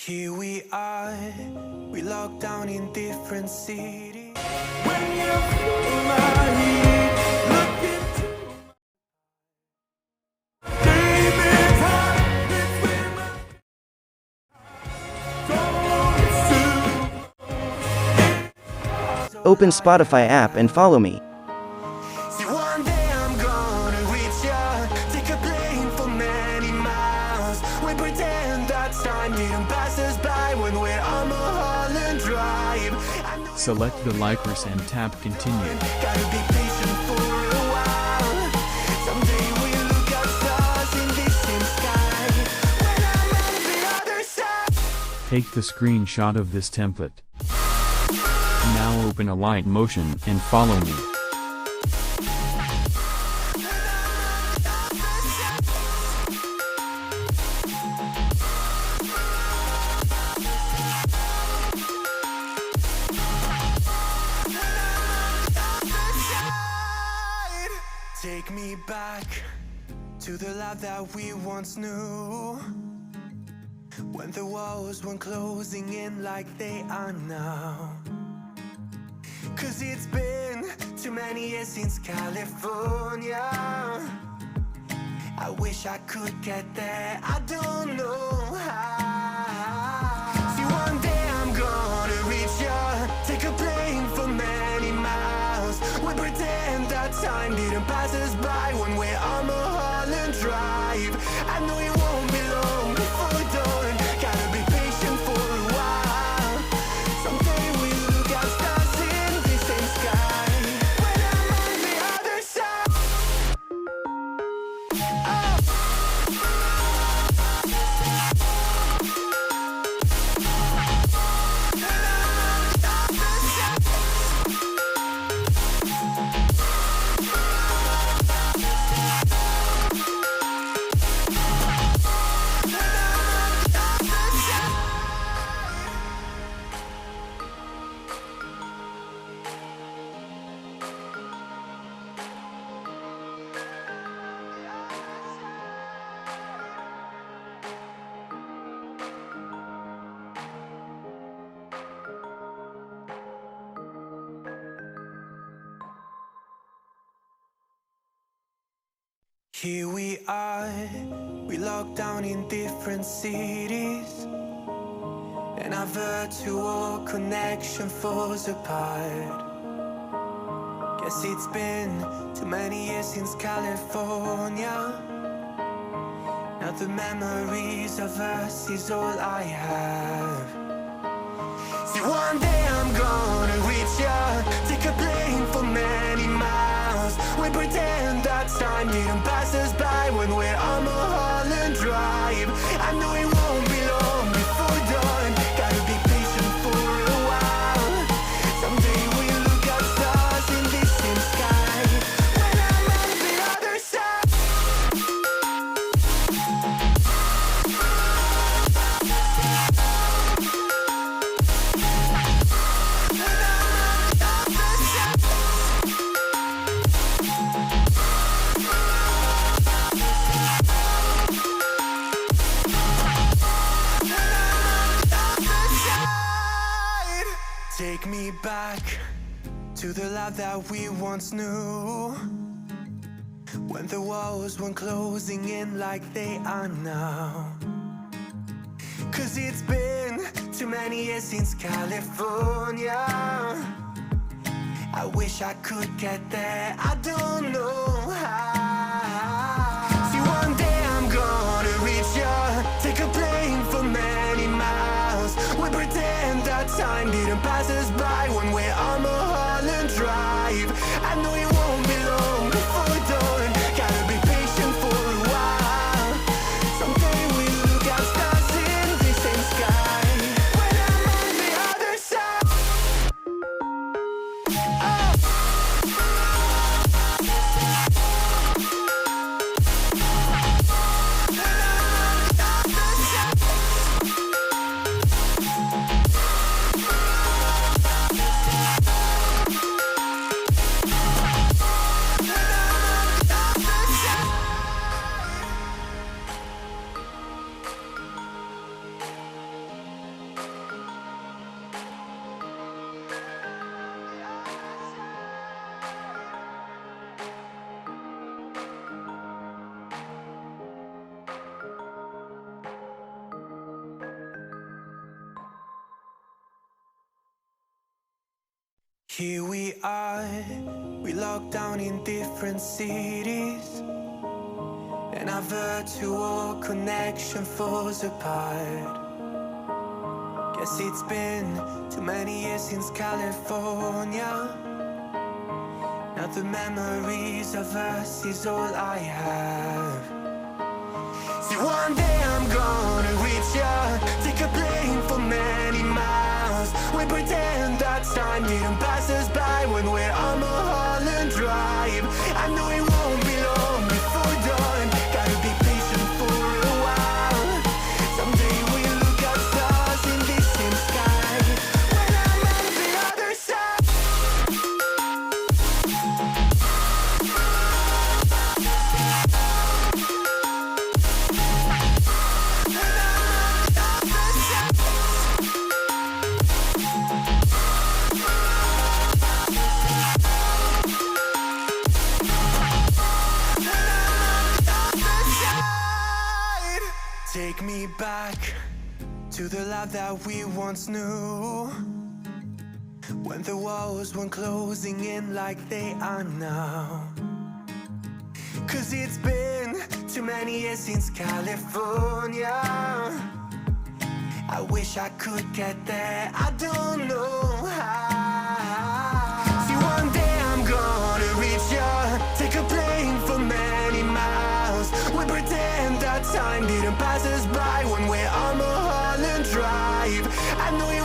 Here we are, we locked down in different cities. When you feel my heat, look into David's heart, it's where my Open Spotify app and follow me. See, one day I'm gonna reach ya, take a plane for many miles. We pretend that time didn't pass us by when we're on Mulholland Drive. I know Select the lycris and tap continue. gotta be patient for a while. Someday we'll look at stars in this same sky. When I'm on the other side. Take the screenshot of this template. Now open ALIGHT Motion and follow me. Take me back to the life that we once knew, when the walls weren't closing in like they are now. 'Cause it's been too many years since California. I wish I could get there, I don't know how. See, one day I'm gonna reach ya, take a plane for many miles. We pretend that time didn't pass us by when we're on Mulholland Drive. I know it won't be long before we're done, gotta be patient for a while. Someday we'll look at stars in the same sky. When I'm on the other side. Here we are, we locked down in different cities, and our virtual connection falls apart. Guess it's been too many years since California. Now the memories of us is all I have. See, one day I'm gonna reach ya, take a plane for many miles. We pretend that time didn't pass us by when we're on Mulholland Drive. I know it won't be long before we're done, gotta be patient for a while. Someday we'll look at stars in this same sky. When I'm on the other side. Take me back to the life that we once knew, when the walls weren't closing in like they are now. 'Cause it's been too many years since California. I wish I could get there, I don't know how. See, one day I'm gonna reach ya, take a plane for many miles. We pretend that time didn't pass us by when we're on Mulholland Drive. I know it won't be long before we're done, gotta be patient for a while. Someday we'll look at stars in the same sky. When I'm on the other side. Here we are, we locked down in different cities, and our virtual connection falls apart. Guess it's been too many years since California. Now the memories of us is all I have. See, one day I'm gonna reach ya, take a plane for many miles. We pretend that time didn't pass us by when we're on Mulholland Drive. I know it won't be long before dawn, gotta be patient for a while. Someday we'll look at stars in this same sky, when I'm on the other side. Take me back to the life that we once knew, when the walls weren't closing in like they are now. Cause it's been too many years since California. I wish I could get there, I don't know how. See, one day I'm gonna reach ya, take a plane for many miles. We pretend that time didn't pass us by when we're on Mulholland Drive. I know you